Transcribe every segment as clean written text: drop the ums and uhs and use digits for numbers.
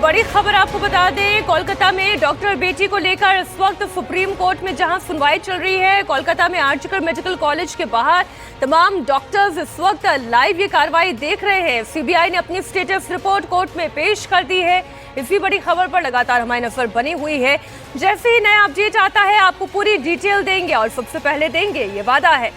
बड़ी खबर आपको बता दें, कोलकाता में डॉक्टर बेटी को लेकर इस वक्त सुप्रीम कोर्ट में जहां सुनवाई चल रही है, कोलकाता में आर्जिकर मेडिकल कॉलेज के बाहर तमाम डॉक्टर्स इस वक्त लाइव ये कार्रवाई देख रहे हैं। सीबीआई ने अपनी स्टेटस रिपोर्ट कोर्ट में पेश कर दी है। इसी बड़ी खबर पर लगातार हमारी नजर बनी हुई है। जैसे ही नया अपडेट आता है आपको पूरी डिटेल देंगे और सबसे पहले देंगे, ये वादा है।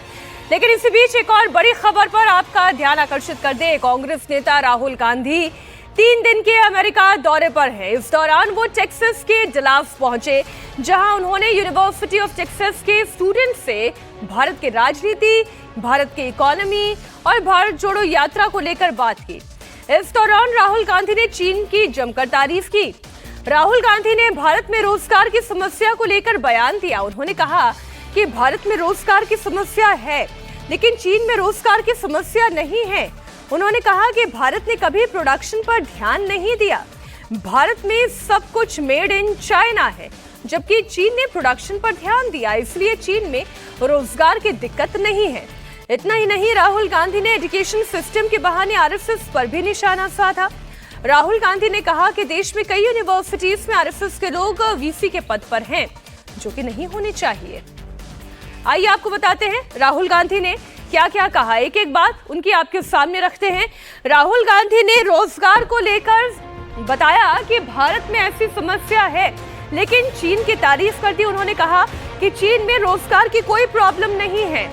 लेकिन इसी बीच एक और बड़ी खबर पर आपका ध्यान आकर्षित कर दे। कांग्रेस नेता राहुल गांधी 3 दिन के अमेरिका दौरे पर है। इस दौरान वो टेक्सास के डलास पहुंचे, जहां उन्होंने यूनिवर्सिटी ऑफ टेक्सास के स्टूडेंट से भारत की राजनीति, भारत की इकोनॉमी और भारत जोड़ो यात्रा को लेकर बात की। इस दौरान राहुल गांधी ने चीन की जमकर तारीफ की। राहुल गांधी ने भारत में रोजगार की समस्या को लेकर बयान दिया। उन्होंने कहा कि भारत में रोजगार की समस्या है, लेकिन चीन में रोजगार की समस्या नहीं है। उन्होंने कहा कि भारत ने कभी प्रोडक्शन पर ध्यान नहीं दिया। भारत में सब कुछ मेड इन चाइना है, जबकि चीन ने प्रोडक्शन पर ध्यान दिया, इसलिए चीन में रोजगार की दिक्कत नहीं है। इतना ही नहीं, राहुल गांधी ने एजुकेशन सिस्टम के बहाने आरएसएस पर भी निशाना साधा। राहुल गांधी ने कहा कि देश में कई यूनिवर्सिटीज में आरएसएस के लोग वीसी के पद पर हैं, जो कि नहीं होने चाहिए। आइए आपको बताते हैं राहुल गांधी ने क्या क्या कहा। एक एक बात उनकी आपके सामने रखते हैं। राहुल गांधी ने रोजगार को लेकर बताया कि भारत में ऐसी समस्या है, लेकिन चीन की तारीफ करती उन्होंने कहा कि चीन में रोजगार की कोई प्रॉब्लम नहीं है।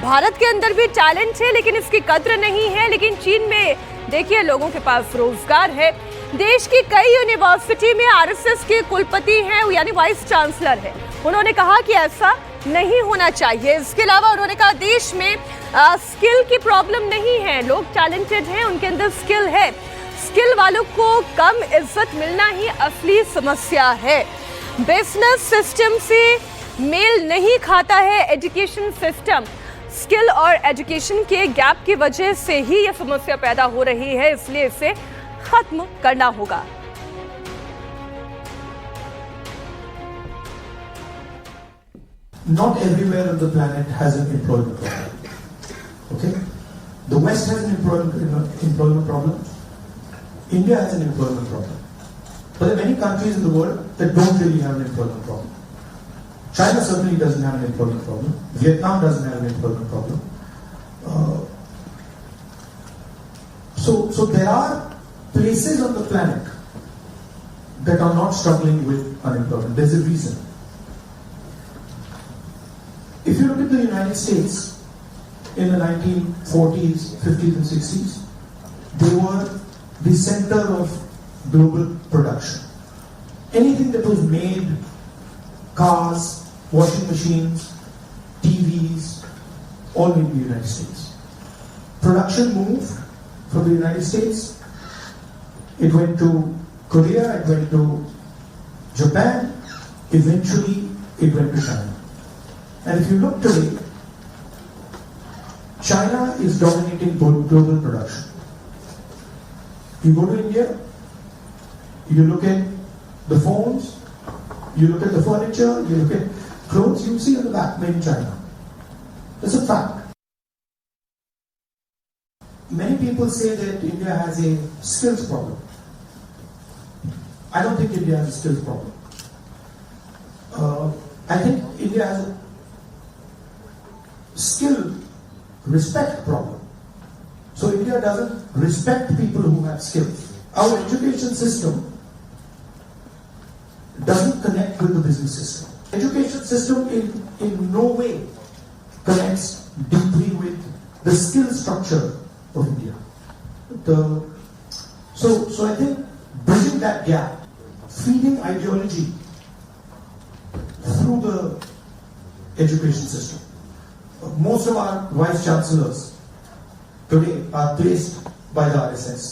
भारत के अंदर भी टैलेंट है, लेकिन इसकी कद्र नहीं है। लेकिन चीन में देखिए लोगों के पास रोजगार है। देश की कई यूनिवर्सिटी में आरएसएस के कुलपति हैं, यानी वाइस चांसलर है। उन्होंने कहा कि ऐसा नहीं होना चाहिए। इसके अलावा उन्होंने कहा देश में स्किल की प्रॉब्लम नहीं है, लोग टैलेंटेड हैं, उनके अंदर स्किल है। स्किल वालों को कम इज्जत मिलना ही असली समस्या है। बिजनेस सिस्टम से मेल नहीं खाता है एजुकेशन सिस्टम। स्किल और एजुकेशन के गैप की वजह से ही यह समस्या पैदा हो रही है, इसलिए इसे खत्म करना होगा। Not everywhere on the planet has an employment problem. Okay? The West has an employment problem. India has an employment problem. But there are many countries in the world that don't really have an employment problem. China certainly doesn't have an employment problem. Vietnam doesn't have an employment problem. So there are places on the planet that are not struggling with unemployment. There's a reason. If you look at the United States in the 1940s, 50s and 60s, they were the center of global production. Anything that was made, cars, washing machines, TVs, all in the United States. Production moved from the United States. It went to Korea, it went to Japan, eventually it went to China. And if you look today, China is dominating global production. You go to India, you look at the phones, you look at the furniture, you look at clothes, you see on the back, made in China. That's a fact. Many people say that India has a skills problem. I don't think India has a skills problem. I think India has a skill respect problem. So India doesn't respect people who have skills. Our education system doesn't connect with the business system. Education system in no way connects deeply with the skill structure of India. So I think bridging that gap, feeding ideology through the education system. Most of our vice chancellors today are placed by the RSS.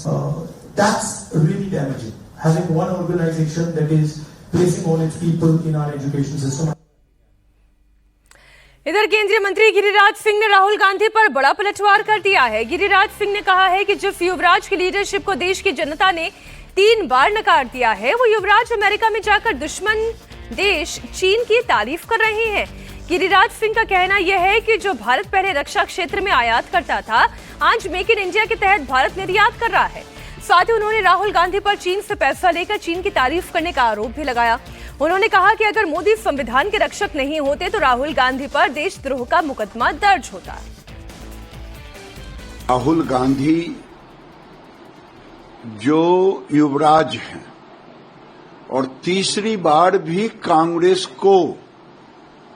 That's really damaging. Having one organization that is placing all its people in our education system. इधर केंद्रीय मंत्री गिरिराज सिंह ने राहुल गांधी पर बड़ा पलटवार कर दिया है। गिरिराज सिंह ने कहा है कि जिस युवराज की लीडरशिप को देश की जनता ने 3 बार नकार दिया है, वो युवराज अमेरिका में जाकर दुश्मन देश चीन की तारीफ कर रहे हैं। गिरिराज सिंह का कहना यह है कि जो भारत पहले रक्षा क्षेत्र में आयात करता था, आज मेक इन इंडिया के तहत भारत निर्यात कर रहा है। साथ ही उन्होंने राहुल गांधी पर चीन से पैसा लेकर चीन की तारीफ करने का आरोप भी लगाया। उन्होंने कहा कि अगर मोदी संविधान के रक्षक नहीं होते तो राहुल गांधी पर देशद्रोह का मुकदमा दर्ज होता। राहुल गांधी जो युवराज हैं और तीसरी बार भी कांग्रेस को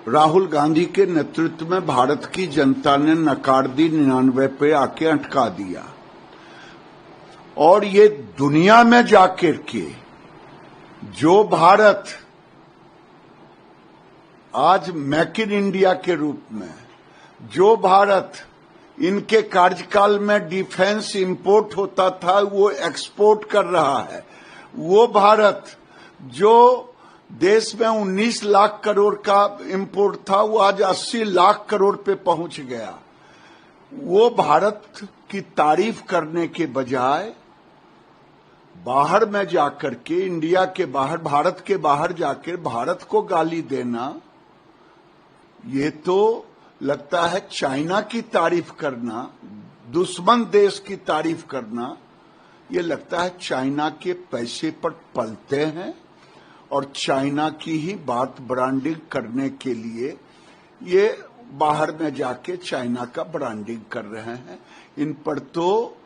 राहुल गांधी के नेतृत्व में भारत की जनता ने नकार दी, 99 पे आके अटका दिया। और ये दुनिया में जाकर के जो भारत आज मेक इन इंडिया के रूप में, जो भारत इनके कार्यकाल में डिफेंस इंपोर्ट होता था वो एक्सपोर्ट कर रहा है, वो भारत जो देश में 19 लाख करोड़ का इंपोर्ट था वो आज 80 लाख करोड़ पे पहुंच गया। वो भारत की तारीफ करने के बजाय बाहर में जाकर के, इंडिया के बाहर, भारत के बाहर जाकर भारत को गाली देना, ये तो लगता है चाइना की तारीफ करना, दुश्मन देश की तारीफ करना, ये लगता है चाइना के पैसे पर पलते हैं और चाइना की ही बात ब्रांडिंग करने के लिए ये बाहर में जाके चाइना का ब्रांडिंग कर रहे हैं। इन पर तो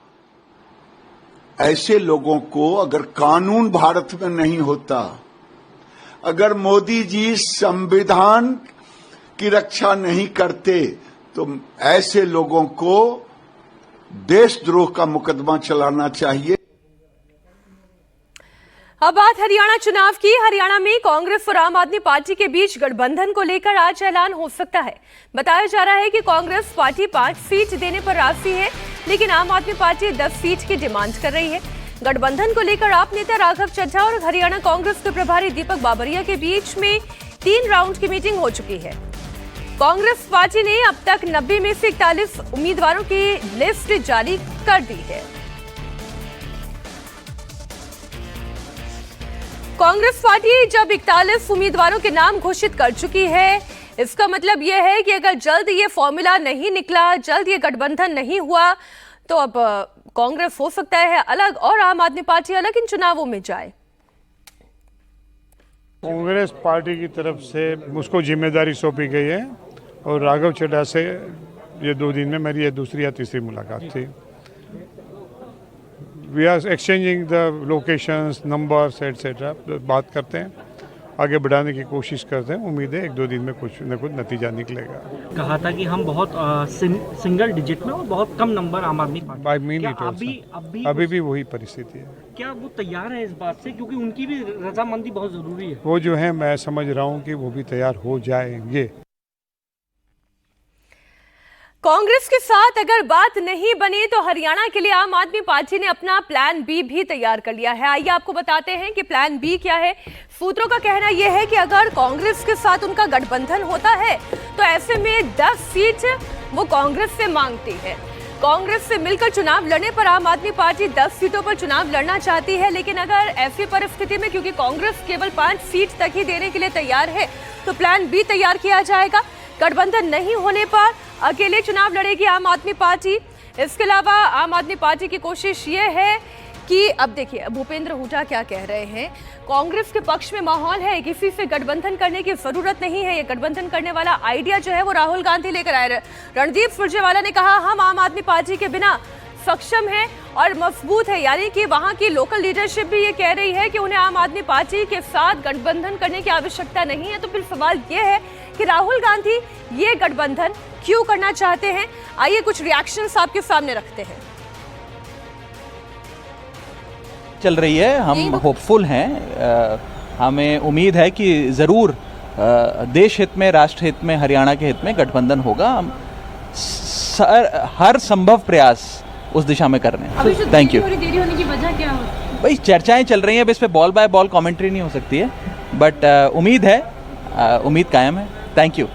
ऐसे लोगों को, अगर कानून भारत में नहीं होता, अगर मोदी जी संविधान की रक्षा नहीं करते तो ऐसे लोगों को देशद्रोह का मुकदमा चलाना चाहिए। अब बात हरियाणा चुनाव की। हरियाणा में कांग्रेस और आम आदमी पार्टी के बीच गठबंधन को लेकर आज ऐलान हो सकता है। बताया जा रहा है कि कांग्रेस पार्टी 5 सीट देने पर राजी है, लेकिन आम आदमी पार्टी 10 सीट की डिमांड कर रही है। गठबंधन को लेकर आप नेता राघव चड्ढा और हरियाणा कांग्रेस के प्रभारी दीपक बाबरिया के बीच में 3 राउंड की मीटिंग हो चुकी है। कांग्रेस पार्टी ने अब तक 90 में से 41 उम्मीदवारों की लिस्ट जारी कर दी है। कांग्रेस पार्टी जब 41 उम्मीदवारों के नाम घोषित कर चुकी है, इसका मतलब यह है कि अगर जल्द ये फॉर्मूला नहीं निकला, जल्द ये गठबंधन नहीं हुआ, तो अब कांग्रेस हो सकता है अलग और आम आदमी पार्टी अलग इन चुनावों में जाए। कांग्रेस पार्टी की तरफ से मुझको जिम्मेदारी सौंपी गई है और राघव चड्ढा से ये 2 दिन में मेरी ये दूसरी या तीसरी मुलाकात थी। We are exchanging the locations, numbers etcetera, बात करते हैं, आगे बढ़ाने की कोशिश करते हैं। उम्मीद है 1-2 दिन में कुछ न कुछ नतीजा निकलेगा। कहा था कि हम बहुत सिंगल डिजिट में और बहुत कम नंबर आम आदमी पार्टी, अभी भी वही परिस्थिति है। क्या वो तैयार है इस बात से, क्योंकि उनकी भी रजामंदी बहुत जरूरी है? वो जो है, मैं समझ रहा हूँ कि वो भी तैयार हो जाएंगे। कांग्रेस के साथ अगर बात नहीं बनी तो हरियाणा के लिए आम आदमी पार्टी ने अपना प्लान बी भी तैयार कर लिया है। आइए आपको बताते हैं कि प्लान बी क्या है। सूत्रों का कहना यह है कि अगर कांग्रेस के साथ उनका गठबंधन होता है तो ऐसे में 10 सीट वो कांग्रेस से मांगती है। कांग्रेस से मिलकर चुनाव लड़ने पर आम आदमी पार्टी 10 सीटों पर चुनाव लड़ना चाहती है, लेकिन अगर ऐसी परिस्थिति में, क्योंकि कांग्रेस केवल 5 सीट तक ही देने के लिए तैयार है, तो प्लान बी तैयार किया जाएगा। गठबंधन नहीं होने पर अकेले चुनाव लड़ेगी आम आदमी पार्टी। इसके अलावा आम आदमी पार्टी की कोशिश ये है कि अब देखिए भूपेंद्र हुड्डा क्या कह रहे हैं। कांग्रेस के पक्ष में माहौल है, किसी से गठबंधन करने की जरूरत नहीं है। ये गठबंधन करने वाला आइडिया जो है वो राहुल गांधी लेकर आए। रणदीप सुरजेवाला ने कहा, हम आम आदमी पार्टी के बिना सक्षम है और मजबूत है, यानी कि वहां की लोकल लीडरशिप भी ये कह रही है कि उन्हें आम आदमी पार्टी के साथ गठबंधन करने की आवश्यकता नहीं है। तो फिर सवाल ये है कि राहुल गांधी ये गठबंधन क्यों करना चाहते हैं। आइए कुछ रिएक्शंस आपके सामने रखते हैं। चल रही है, हम होपफुल हैं, हमें उम्मीद है कि ज़रूर देश हित में, राष्ट्र हित में, हरियाणा के हित में गठबंधन होगा। हम हर संभव प्रयास उस दिशा में कर रहे हैं। Thank you. देरी होने की वजह क्या है? भाई चर्चाएं चल रही हैं, अब इस पे बॉल बाय बॉल कमेंट्री नहीं हो सकती है, बट उम्मीद है, उम्मीद कायम है। Thank you.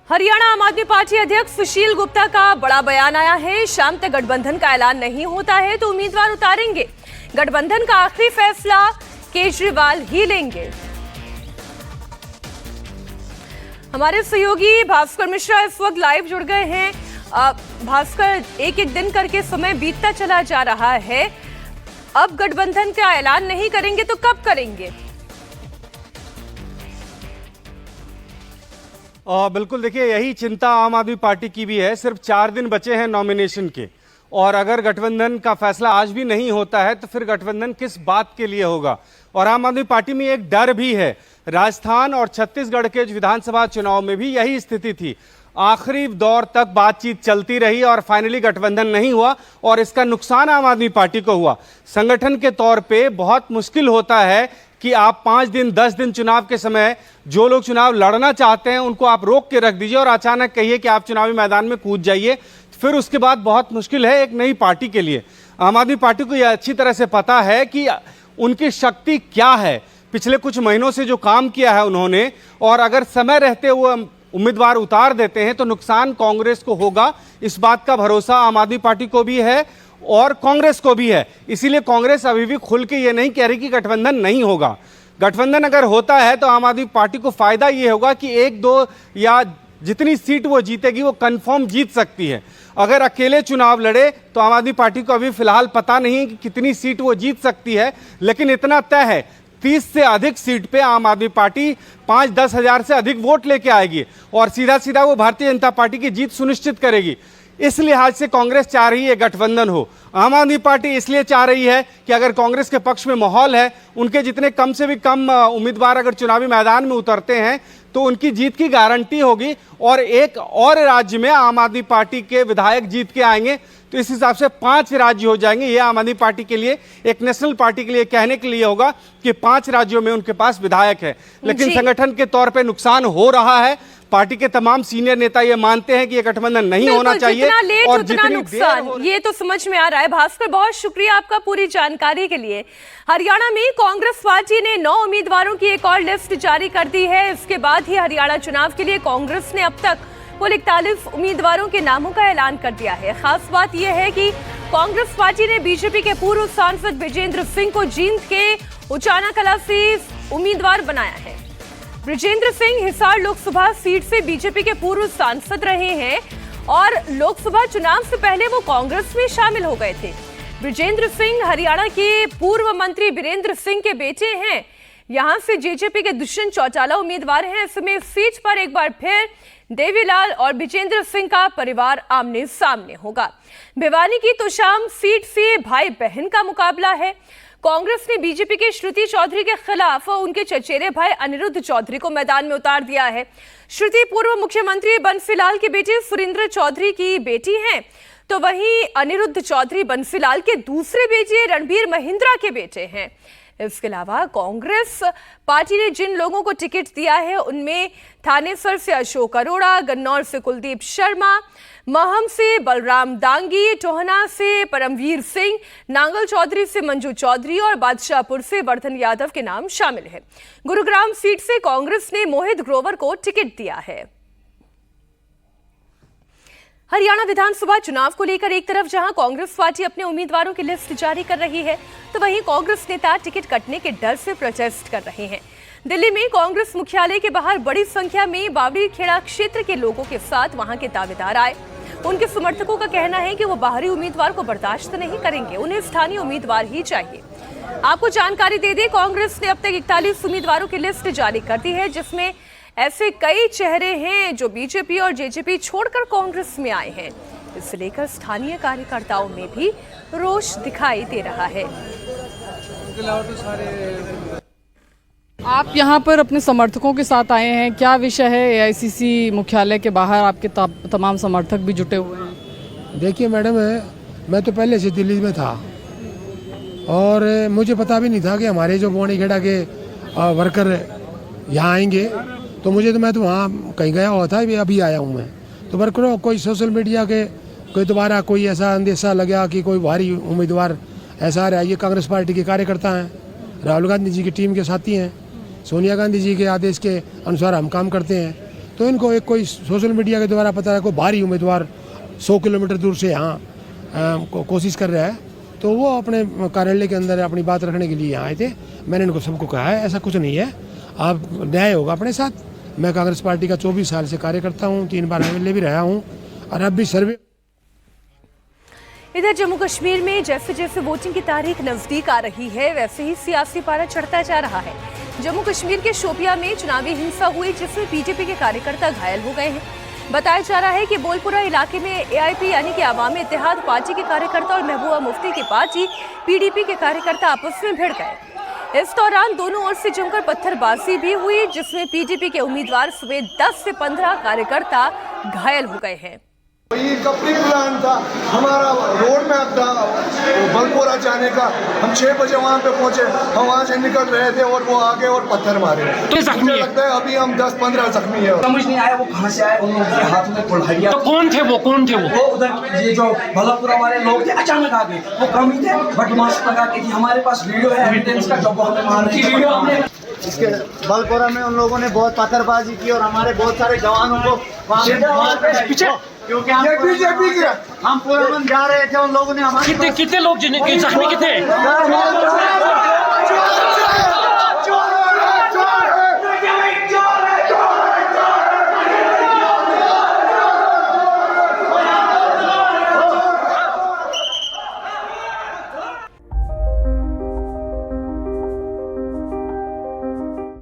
हरियाणा आम आदमी पार्टी अध्यक्ष सुशील गुप्ता का बड़ा बयान आया है। शाम तक गठबंधन का ऐलान नहीं होता है तो उम्मीदवार उतारेंगे। गठबंधन का आखिरी फैसला केजरीवाल ही लेंगे। हमारे सहयोगी भास्कर मिश्रा इस वक्त लाइव जुड़ गए हैं। भास्कर, एक एक दिन करके समय बीतता चला जा रहा है। अब गठबंधन का ऐलान नहीं करेंगे तो कब करेंगे? बिल्कुल, देखिए यही चिंता आम आदमी पार्टी की भी है। सिर्फ 4 दिन बचे हैं नॉमिनेशन के, और अगर गठबंधन का फैसला आज भी नहीं होता है तो फिर गठबंधन किस बात के लिए होगा। और आम आदमी पार्टी में एक डर भी है। राजस्थान और छत्तीसगढ़ के विधानसभा चुनाव में भी यही स्थिति थी। आखिरी दौर तक बातचीत चलती रही और फाइनली गठबंधन नहीं हुआ, और इसका नुकसान आम आदमी पार्टी को हुआ। संगठन के तौर पे बहुत मुश्किल होता है कि आप 5 दिन 10 दिन चुनाव के समय जो लोग चुनाव लड़ना चाहते हैं उनको आप रोक के रख दीजिए और अचानक कहिए कि आप चुनावी मैदान में कूद जाइए, फिर उसके बाद बहुत मुश्किल है एक नई पार्टी के लिए। आम आदमी पार्टी को यह अच्छी तरह से पता है कि उनकी शक्ति क्या है, पिछले कुछ महीनों से जो काम किया है उन्होंने, और अगर समय रहते हुए उम्मीदवार उतार देते हैं तो नुकसान कांग्रेस को होगा। इस बात का भरोसा आम आदमी पार्टी को भी है और कांग्रेस को भी है। इसीलिए कांग्रेस अभी भी खुल के ये नहीं कह रही कि गठबंधन नहीं होगा। गठबंधन अगर होता है तो आम आदमी पार्टी को फायदा ये होगा कि 1-2 या जितनी सीट वो जीतेगी वो कंफर्म जीत सकती है। अगर अकेले चुनाव लड़े तो आम आदमी पार्टी को अभी फिलहाल पता नहीं कि कितनी सीट वो जीत सकती है, लेकिन इतना तय है 30 से अधिक सीट पे आम आदमी पार्टी 5-10 हजार से अधिक वोट लेके आएगी और सीधा सीधा वो भारतीय जनता पार्टी की जीत सुनिश्चित करेगी। इस लिहाज से कांग्रेस चाह रही है गठबंधन हो। आम आदमी पार्टी इसलिए चाह रही है कि अगर कांग्रेस के पक्ष में माहौल है, उनके जितने कम से भी कम उम्मीदवार अगर चुनावी मैदान में उतरते हैं तो उनकी जीत की गारंटी होगी, और एक और राज्य में आम आदमी पार्टी के विधायक जीत के आएंगे। तो इस हिसाब से 5 राज्य हो जाएंगे। ये आम आदमी पार्टी के लिए, एक नेशनल पार्टी के लिए कहने के लिए होगा कि 5 राज्यों में उनके पास विधायक है। लेकिन संगठन के तौर पे नुकसान हो रहा है। पार्टी के तमाम सीनियर नेता ये मानते हैं कि ये गठबंधन नहीं होना चाहिए, और जितनी नुकसान ये तो समझ में आ रहा है। भास्कर, बहुत शुक्रिया आपका पूरी जानकारी के लिए। हरियाणा में कांग्रेस पार्टी ने 9 उम्मीदवारों की एक और लिस्ट जारी कर दी है। इसके बाद ही हरियाणा चुनाव के लिए कांग्रेस ने अब तक कुल 41 उम्मीदवारों के नामों का ऐलान कर दिया है। खास बात यह है कि कांग्रेस पार्टी ने बीजेपी के पूर्व सांसद विजेंद्र सिंह को जींद के उचाना कला से उम्मीदवार बनाया है। विजेंद्र सिंह हिसार लोकसभा सीट से बीजेपी के पूर्व सांसद रहे हैं और लोकसभा चुनाव से पहले वो कांग्रेस में शामिल हो गए थे। विजेंद्र सिंह हरियाणा के पूर्व मंत्री बीरेंद्र सिंह के बेटे हैं। यहां से जेजेपी के दुष्यंत चौटाला उम्मीदवार हैं। इसमें इस सीट पर एक बार फिर देवीलाल और विजेंद्र सिंह का परिवार आमने सामने होगा। भिवानी की तोशाम सीट से भाई बहन का मुकाबला है। कांग्रेस ने बीजेपी के श्रुति चौधरी के खिलाफ उनके चचेरे भाई अनिरुद्ध चौधरी को मैदान में उतार दिया है। श्रुति पूर्व मुख्यमंत्री बंसीलाल के बेटे सुरेंद्र चौधरी की बेटी हैं, तो वहीं अनिरुद्ध चौधरी बंसीलाल के दूसरे बेटे रणबीर महिंद्रा के बेटे हैं। इसके अलावा कांग्रेस पार्टी ने जिन लोगों को टिकट दिया है उनमें थानेसर से अशोक अरोड़ा, गन्नौर से कुलदीप शर्मा, महम से बलराम दांगी, टोहना से परमवीर सिंह, नांगल चौधरी से मंजू चौधरी और बादशाहपुर से वर्धन यादव के नाम शामिल हैं। गुरुग्राम सीट से कांग्रेस ने मोहित ग्रोवर को टिकट दिया है। हरियाणा विधानसभा चुनाव को लेकर एक तरफ जहां कांग्रेस पार्टी अपने उम्मीदवारों की लिस्ट जारी कर रही है, तो वहीं कांग्रेस नेता टिकट कटने के डर से प्रोटेस्ट कर रहे हैं। दिल्ली में कांग्रेस मुख्यालय के बाहर बड़ी संख्या में बावड़ी खेड़ा क्षेत्र के लोगों के साथ वहां के दावेदार आए। उनके समर्थकों का कहना है कि वो बाहरी उम्मीदवार को बर्दाश्त नहीं करेंगे, उन्हें स्थानीय उम्मीदवार ही चाहिए। आपको जानकारी दे दें, कांग्रेस ने अब तक 41 उम्मीदवारों की लिस्ट जारी कर दी है, जिसमें ऐसे कई चेहरे हैं जो बीजेपी और जेजेपी छोड़कर कांग्रेस में आए हैं। इसे लेकर स्थानीय कार्यकर्ताओं में भी रोष दिखाई दे रहा है। आप यहाँ पर अपने समर्थकों के साथ आए हैं, क्या विषय है? एआईसीसी मुख्यालय के बाहर आपके तमाम समर्थक भी जुटे हुए हैं। देखिए मैडम, मैं तो पहले से दिल्ली में था और मुझे पता भी नहीं था कि हमारे जो बौनीखेड़ा के वर्कर यहाँ आएंगे, तो मैं तो वहाँ कहीं गया हुआ था, अभी आया हूँ मैं। तो वर्करों कोई सोशल मीडिया के कोई दोबारा कोई ऐसा अंदेशा लगा कि कोई भारी उम्मीदवार ऐसा आ रहा है। ये कांग्रेस पार्टी के कार्यकर्ता हैं, राहुल गांधी जी की टीम के साथी हैं, सोनिया गांधी जी के आदेश के अनुसार हम काम करते हैं। तो इनको एक कोई सोशल मीडिया के द्वारा पता है कोई भारी उम्मीदवार 100 किलोमीटर दूर से यहाँ कोशिश कर रहा है, तो वो अपने कार्यालय के अंदर अपनी बात रखने के लिए यहाँ आए थे। मैंने इनको सबको कहा है ऐसा कुछ नहीं है, आप न्याय होगा अपने साथ। मैं कांग्रेस पार्टी का 24 साल से कार्यकर्ता हूँ, 3 बार एमएलए भी रहा हूँ। और अब भी सर्वे। इधर जम्मू कश्मीर में जैसे जैसे वोटिंग की तारीख नजदीक आ रही है, वैसे ही सियासी पारा चढ़ता जा रहा है। जम्मू कश्मीर के शोपिया में चुनावी हिंसा हुई, जिसमें बीजेपी के कार्यकर्ता घायल हो गए हैं। बताया जा रहा है कि बोलपुरा इलाके में एआईपी यानी कि अवामी इत्तेहाद पार्टी के कार्यकर्ता और महबूबा मुफ्ती की पार्टी पीडीपी के कार्यकर्ता आपस में भिड़ गए। इस दौरान दोनों ओर से जमकर पत्थरबाजी भी हुई, जिसमें पीडीपी के उम्मीदवार समेत 10 से 15 कार्यकर्ता घायल हो गए हैं। ये कपड़ी प्लान था हमारा, रोड मैप था बलपोरा जाने का। हम 6 बजे वहाँ पे पहुँचे, हम वहाँ से निकल रहे थे और वो आगे और पत्थर मारे। तो मुझे लगता है अभी हम 10-15 जख्मी है। समझ नहीं आया वो कहाँ से आए, उन लोगों के हाथों में कुल्हाड़ियाँ। तो कौन थे वो? उधर ये जो भलपुरा वाले लोग थे, अचानक आ गए। वो कम ही थे, बट मास्क लगा के थी। हमारे पास वीडियो है एविडेंस का, जब वो हमें मार रहे थे वीडियो हमने। इसके बलपोरा में उन लोगों ने बहुत पत्थरबाजी की और हमारे बहुत सारे जवानों को पीछे, क्योंकि हम पूरा जा रहे थे, उन लोगों ने हमारे कितने लोग जख्मी कितने?